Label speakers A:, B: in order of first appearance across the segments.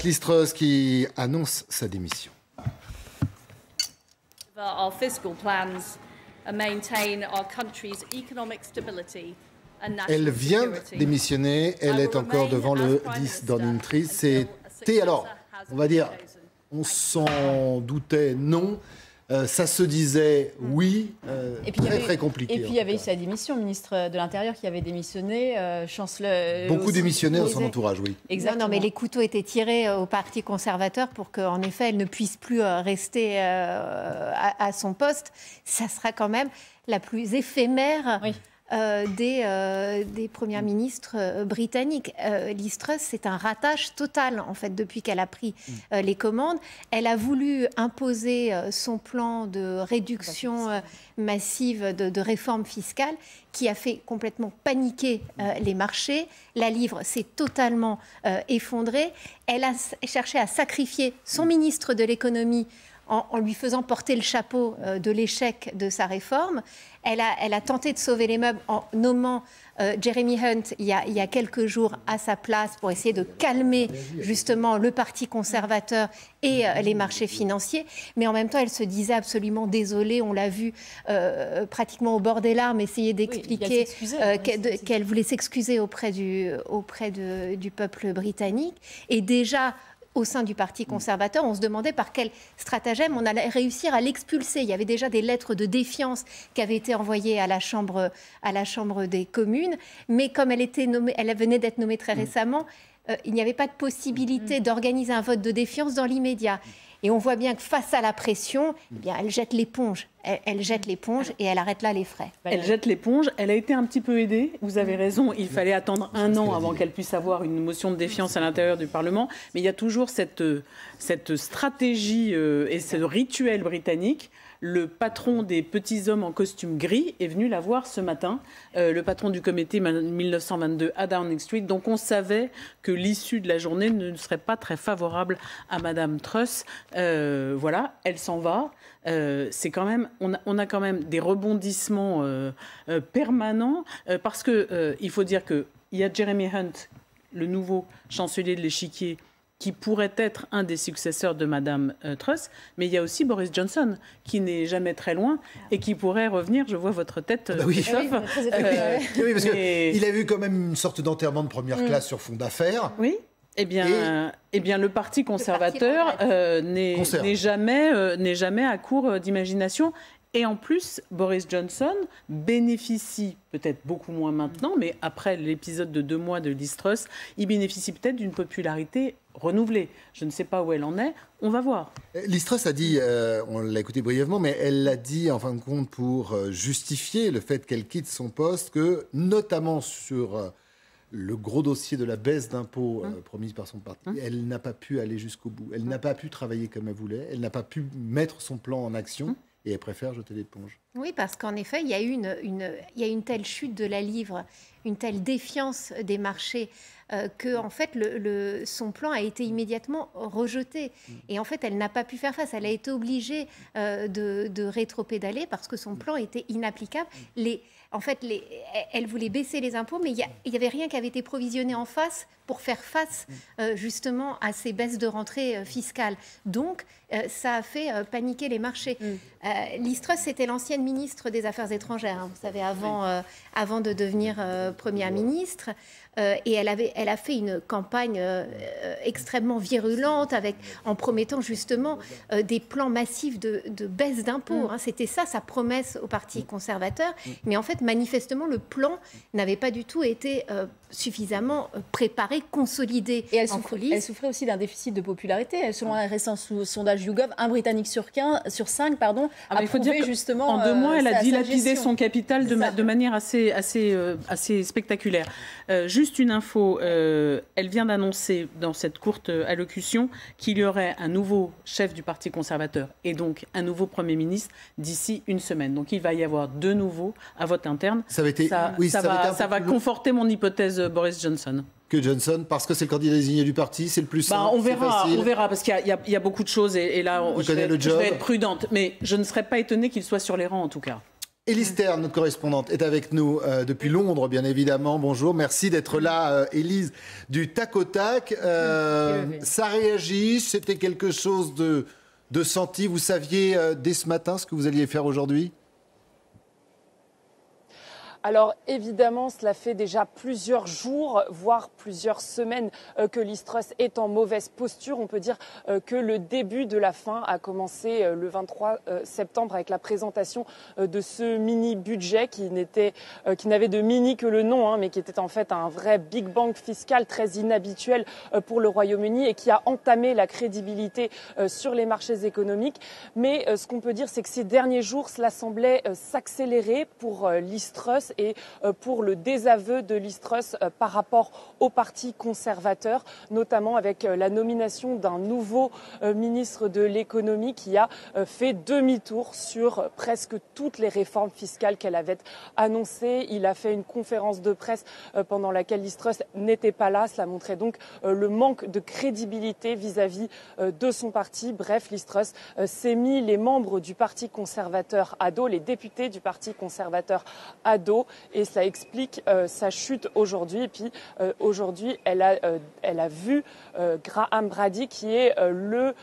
A: Liz Truss qui annonce sa démission.
B: Our fiscal plans maintain our country's economic stability.
A: Elle vient de démissionner, elle est encore devant le 10 Downing Street. C'était, alors, on va dire, on s'en doutait, non. Ça se disait oui, très compliqué.
C: Et puis il y avait eu sa démission, ministre de l'Intérieur qui avait démissionné, chancelier.
A: Beaucoup démissionnaient dans son entourage, oui.
D: Exactement. Non, mais les couteaux étaient tirés au Parti conservateur pour qu'en effet elle ne puisse plus rester à son poste. Ça sera quand même la plus éphémère. Oui. Des premiers ministres britanniques. Liz Truss, c'est un ratage total, en fait, depuis qu'elle a pris les commandes. Elle a voulu imposer son plan de réduction massive de réforme fiscale qui a fait complètement paniquer les marchés. La livre s'est totalement effondrée. Elle a cherché à sacrifier son ministre de l'économie en lui faisant porter le chapeau de l'échec de sa réforme. Elle a tenté de sauver les meubles en nommant Jeremy Hunt il y a quelques jours à sa place pour essayer de calmer justement le Parti conservateur et les marchés financiers. Mais en même temps, elle se disait absolument désolée. On l'a vu pratiquement au bord des larmes essayer d'expliquer qu'elle voulait s'excuser auprès du peuple britannique. Et déjà, au sein du Parti conservateur, on se demandait par quel stratagème on allait réussir à l'expulser. Il y avait déjà des lettres de défiance qui avaient été envoyées à la Chambre des communes, mais comme elle venait d'être nommée très récemment, il n'y avait pas de possibilité d'organiser un vote de défiance dans l'immédiat. Et on voit bien que face à la pression, eh bien, elle jette l'éponge. Elle jette l'éponge et elle arrête là les frais.
E: Elle jette l'éponge. Elle a été un petit peu aidée. Vous avez raison. Il fallait attendre 1 an avant qu'elle puisse avoir une motion de défiance à l'intérieur du Parlement. Mais il y a toujours cette stratégie et ce rituel britannique. Le patron des petits hommes en costume gris est venu la voir ce matin, le patron du comité 1922 à Downing Street. Donc on savait que l'issue de la journée ne serait pas très favorable à Madame Truss. Voilà, elle s'en va. C'est quand même, on a quand même des rebondissements permanents parce que il faut dire qu'il y a Jeremy Hunt, le nouveau chancelier de l'Échiquier, qui pourrait être un des successeurs de Madame Truss, mais il y a aussi Boris Johnson, qui n'est jamais très loin et qui pourrait revenir. Je vois votre tête, Christophe.
A: Oui, parce qu'il a eu quand même une sorte d'enterrement de première classe sur fond d'affaires.
E: Oui. Eh bien, le Parti conservateur n'est jamais à court d'imagination. Et en plus, Boris Johnson bénéficie, peut-être beaucoup moins maintenant, mais après l'épisode de 2 mois de Liz Truss, il bénéficie peut-être d'une popularité renouvelée. Je ne sais pas où elle en est, on va voir.
A: Liz Truss a dit, on l'a écouté brièvement, mais elle l'a dit en fin de compte pour justifier le fait qu'elle quitte son poste, que notamment sur le gros dossier de la baisse d'impôts promise par son parti, elle n'a pas pu aller jusqu'au bout. Elle n'a pas pu travailler comme elle voulait, elle n'a pas pu mettre son plan en action. Et elle préfère jeter l'éponge.
D: Oui, parce qu'en effet, il y a eu une telle chute de la livre, une telle défiance des marchés, que en fait, son plan a été immédiatement rejeté. Et en fait, elle n'a pas pu faire face. Elle a été obligée de rétropédaler parce que son plan était inapplicable. Elle voulait baisser les impôts, mais il n'y avait rien qui avait été provisionné en face pour faire face justement à ces baisses de rentrée fiscales. Donc, ça a fait paniquer les marchés. Liz Truss, c'était l'ancienne ministre des Affaires étrangères, vous savez, avant de devenir Première ministre. Et elle a fait une campagne extrêmement virulente en promettant justement des plans massifs de baisse d'impôts. C'était ça, sa promesse au Parti conservateur. Mais en fait, manifestement, le plan n'avait pas du tout été suffisamment préparé, consolidé.
C: Et elle souffrait aussi d'un déficit de popularité. Selon un récent sondage YouGov, un Britannique sur 5 a prouvé justement...
E: En 2 mois, elle a dilapidé son capital de manière assez spectaculaire. Juste une info, elle vient d'annoncer dans cette courte allocution qu'il y aurait un nouveau chef du Parti conservateur et donc un nouveau Premier ministre d'ici 1 semaine. Donc il va y avoir 2 nouveaux à vote interne. Ça va conforter mon hypothèse Boris Johnson.
A: Que Johnson, parce que c'est le candidat désigné du parti, c'est le plus simple,
E: on verra, parce qu'il y a beaucoup de choses et là, je vais être prudente. Mais je ne serais pas étonnée qu'il soit sur les rangs en tout cas.
A: Élise Terne, notre correspondante, est avec nous depuis Londres, bien évidemment. Bonjour, merci d'être là, Élise, du tac au tac. Ça réagit, c'était quelque chose de senti. Vous saviez dès ce matin ce que vous alliez faire aujourd'hui ?
F: Alors évidemment, cela fait déjà plusieurs jours, voire plusieurs semaines que Liz Truss est en mauvaise posture. On peut dire que le début de la fin a commencé le 23 septembre avec la présentation de ce mini-budget qui n'avait de mini que le nom, mais qui était en fait un vrai Big Bang fiscal très inhabituel pour le Royaume-Uni et qui a entamé la crédibilité sur les marchés économiques. Mais ce qu'on peut dire, c'est que ces derniers jours, cela semblait s'accélérer pour Liz Truss et pour le désaveu de Liz Truss par rapport au Parti conservateur, notamment avec la nomination d'un nouveau ministre de l'économie qui a fait demi-tour sur presque toutes les réformes fiscales qu'elle avait annoncées. Il a fait une conférence de presse pendant laquelle Liz Truss n'était pas là. Cela montrait donc le manque de crédibilité vis-à-vis de son parti. Bref, Liz Truss s'est mis les membres du Parti conservateur à dos, les députés du Parti conservateur à dos. Et ça explique sa chute aujourd'hui. Et puis aujourd'hui, elle a vu Graham Brady, qui est le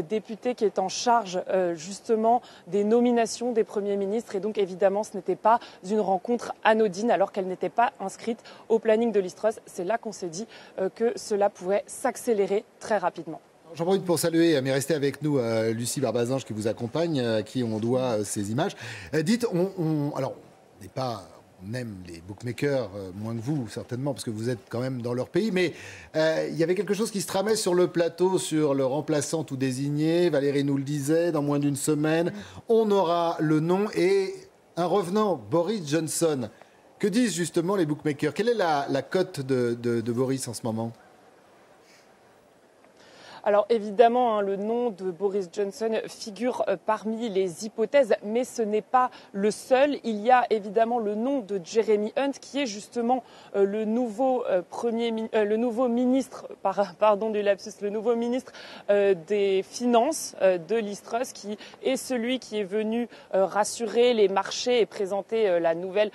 F: député qui est en charge justement des nominations des premiers ministres. Et donc évidemment, ce n'était pas une rencontre anodine alors qu'elle n'était pas inscrite au planning de Liz Truss. C'est là qu'on s'est dit que cela pouvait s'accélérer très rapidement.
A: J'en profite pour saluer, mais restez avec nous, Lucie Barbazange qui vous accompagne, à qui on doit ces images. Dites, alors, on n'est pas... On aime les bookmakers, moins que vous, certainement, parce que vous êtes quand même dans leur pays. Mais il y avait quelque chose qui se tramait sur le plateau, sur le remplaçant tout désigné. Valérie nous le disait, dans moins d'une semaine, on aura le nom et un revenant, Boris Johnson. Que disent justement les bookmakers ? Quelle est la cote de Boris en ce moment ?
F: Alors évidemment, le nom de Boris Johnson figure parmi les hypothèses, mais ce n'est pas le seul. Il y a évidemment le nom de Jeremy Hunt, qui est justement le nouveau ministre, pardon du lapsus, le nouveau ministre des Finances de Liz Truss, qui est celui qui est venu rassurer les marchés et présenter la nouvelle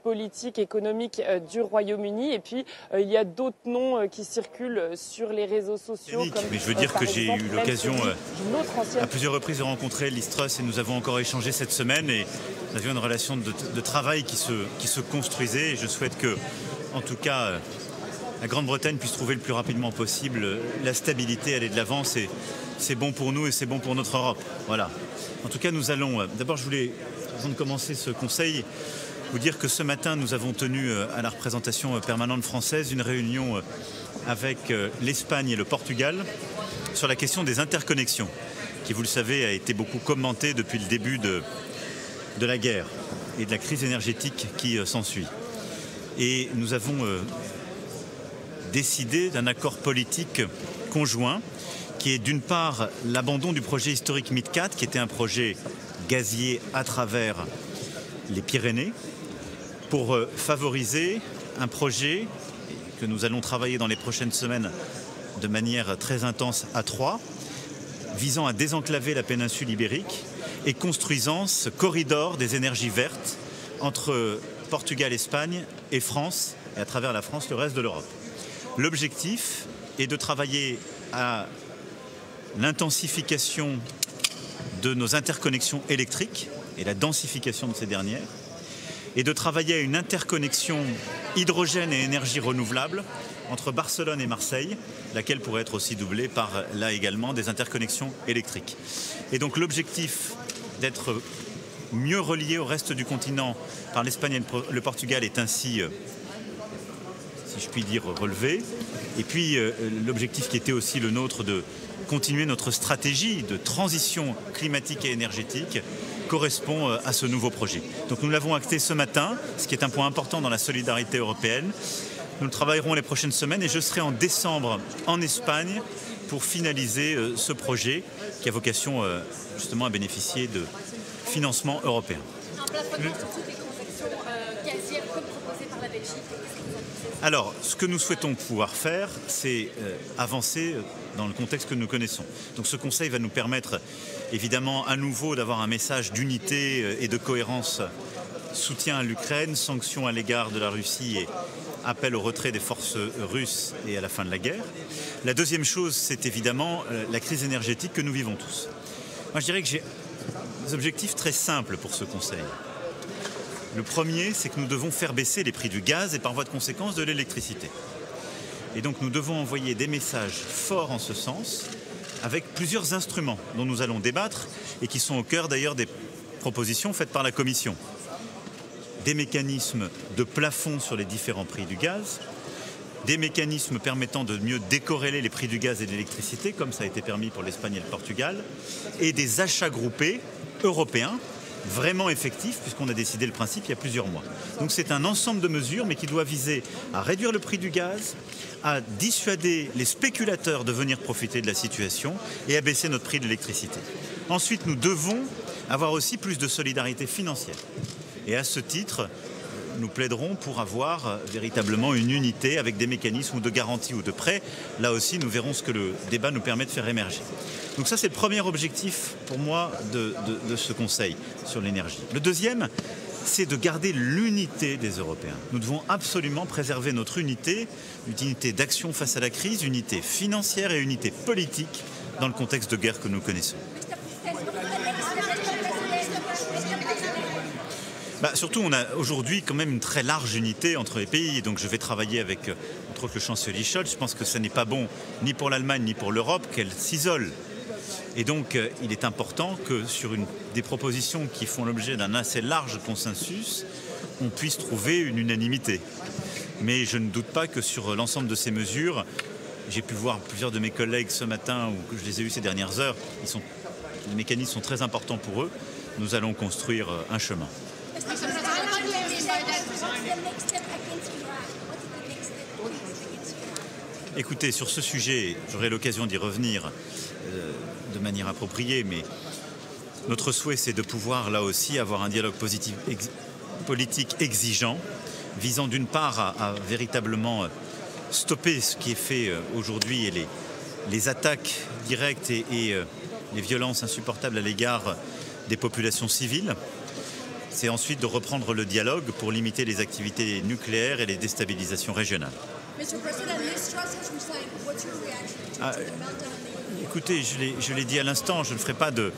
F: politique économique du Royaume-Uni. Et puis il y a d'autres noms qui circulent sur les réseaux sociaux.
G: Je veux dire que j'ai eu l'occasion à plusieurs reprises de rencontrer Liz Truss et nous avons encore échangé cette semaine et nous avions une relation de travail qui se construisait et je souhaite que, en tout cas, la Grande-Bretagne puisse trouver le plus rapidement possible la stabilité, aller de l'avant. C'est bon pour nous et c'est bon pour notre Europe. Voilà. En tout cas, nous allons... D'abord, je voulais, avant de commencer ce conseil, vous dire que ce matin, nous avons tenu à la représentation permanente française une réunion avec l'Espagne et le Portugal sur la question des interconnexions, qui, vous le savez, a été beaucoup commentée depuis le début de la guerre et de la crise énergétique qui s'ensuit. Et nous avons décidé d'un accord politique conjoint qui est d'une part l'abandon du projet historique MidCat, qui était un projet gazier à travers les Pyrénées, pour favoriser un projet que nous allons travailler dans les prochaines semaines de manière très intense à Troyes, visant à désenclaver la péninsule ibérique et construisant ce corridor des énergies vertes entre Portugal, Espagne et France, et à travers la France, le reste de l'Europe. L'objectif est de travailler à l'intensification de nos interconnexions électriques et la densification de ces dernières, et de travailler à une interconnexion hydrogène et énergie renouvelable entre Barcelone et Marseille, laquelle pourrait être aussi doublée par, là également, des interconnexions électriques. Et donc l'objectif d'être mieux relié au reste du continent par l'Espagne et le Portugal est ainsi, si je puis dire, relevé. Et puis l'objectif qui était aussi le nôtre de continuer notre stratégie de transition climatique et énergétique correspond à ce nouveau projet. Donc nous l'avons acté ce matin, ce qui est un point important dans la solidarité européenne. Nous le travaillerons les prochaines semaines et je serai en décembre en Espagne pour finaliser ce projet qui a vocation justement à bénéficier de financement européen. Alors, ce que nous souhaitons pouvoir faire, c'est avancer dans le contexte que nous connaissons. Donc ce Conseil va nous permettre, évidemment, à nouveau d'avoir un message d'unité et de cohérence soutien à l'Ukraine, sanctions à l'égard de la Russie et appel au retrait des forces russes et à la fin de la guerre. La deuxième chose, c'est évidemment la crise énergétique que nous vivons tous. Moi, je dirais que j'ai des objectifs très simples pour ce Conseil. Le premier, c'est que nous devons faire baisser les prix du gaz et par voie de conséquence de l'électricité. Et donc nous devons envoyer des messages forts en ce sens, avec plusieurs instruments dont nous allons débattre et qui sont au cœur d'ailleurs des propositions faites par la Commission. Des mécanismes de plafond sur les différents prix du gaz, des mécanismes permettant de mieux décorréler les prix du gaz et de l'électricité, comme ça a été permis pour l'Espagne et le Portugal, et des achats groupés européens, vraiment effectifs, puisqu'on a décidé le principe il y a plusieurs mois. Donc c'est un ensemble de mesures, mais qui doit viser à réduire le prix du gaz, à dissuader les spéculateurs de venir profiter de la situation et à baisser notre prix de l'électricité. Ensuite, nous devons avoir aussi plus de solidarité financière. Et à ce titre, nous plaiderons pour avoir véritablement une unité avec des mécanismes de garantie ou de prêt. Là aussi, nous verrons ce que le débat nous permet de faire émerger. Donc ça, c'est le premier objectif pour moi de ce Conseil sur l'énergie. Le deuxième, c'est de garder l'unité des Européens. Nous devons absolument préserver notre unité, une unité d'action face à la crise, unité financière et unité politique dans le contexte de guerre que nous connaissons. Surtout, on a aujourd'hui quand même une très large unité entre les pays. Donc je vais travailler avec, entre autres, le chancelier Scholz. Je pense que ce n'est pas bon ni pour l'Allemagne ni pour l'Europe qu'elle s'isole. Et donc il est important que sur des propositions qui font l'objet d'un assez large consensus, on puisse trouver une unanimité. Mais je ne doute pas que sur l'ensemble de ces mesures, j'ai pu voir plusieurs de mes collègues ce matin, ou que je les ai eus ces dernières heures, les mécanismes sont très importants pour eux. Nous allons construire un chemin. Écoutez, sur ce sujet, j'aurai l'occasion d'y revenir de manière appropriée, mais notre souhait, c'est de pouvoir, là aussi, avoir un dialogue politique exigeant, visant d'une part à véritablement stopper ce qui est fait aujourd'hui et les attaques directes et les violences insupportables à l'égard des populations civiles. C'est ensuite de reprendre le dialogue pour limiter les activités nucléaires et les déstabilisations régionales. Écoutez, je l'ai dit à l'instant, je ne ferai pas de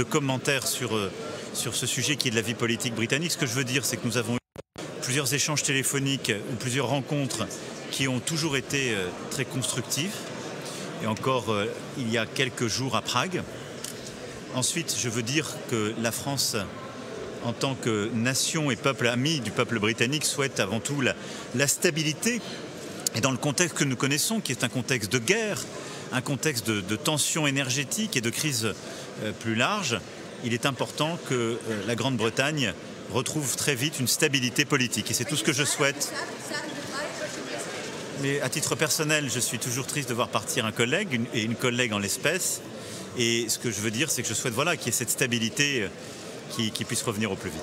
G: commentaires sur ce sujet qui est de la vie politique britannique. Ce que je veux dire, c'est que nous avons eu plusieurs échanges téléphoniques ou plusieurs rencontres qui ont toujours été très constructives. Et encore, il y a quelques jours à Prague. Ensuite, je veux dire que la France, en tant que nation et peuple ami du peuple britannique, souhaite avant tout la stabilité. Et dans le contexte que nous connaissons, qui est un contexte de guerre, un contexte de tension énergétique et de crise plus large, il est important que la Grande-Bretagne retrouve très vite une stabilité politique. Et c'est tout ce que je souhaite. Mais à titre personnel, je suis toujours triste de voir partir un collègue, et une collègue en l'espèce. Et ce que je veux dire, c'est que je souhaite qu'il y ait cette stabilité qui puisse revenir au plus vite.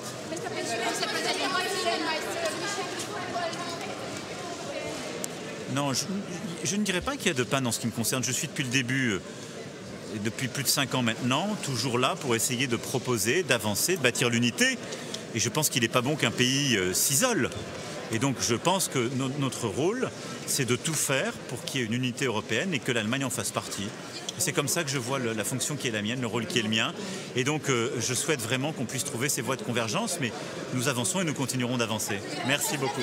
G: Non, je ne dirais pas qu'il y a de panne en ce qui me concerne. Je suis depuis le début, et depuis plus de 5 ans maintenant, toujours là pour essayer de proposer, d'avancer, de bâtir l'unité. Et je pense qu'il n'est pas bon qu'un pays s'isole. Et donc je pense que notre rôle, c'est de tout faire pour qu'il y ait une unité européenne et que l'Allemagne en fasse partie. C'est comme ça que je vois la fonction qui est la mienne, le rôle qui est le mien. Et donc je souhaite vraiment qu'on puisse trouver ces voies de convergence, mais nous avançons et nous continuerons d'avancer. Merci beaucoup.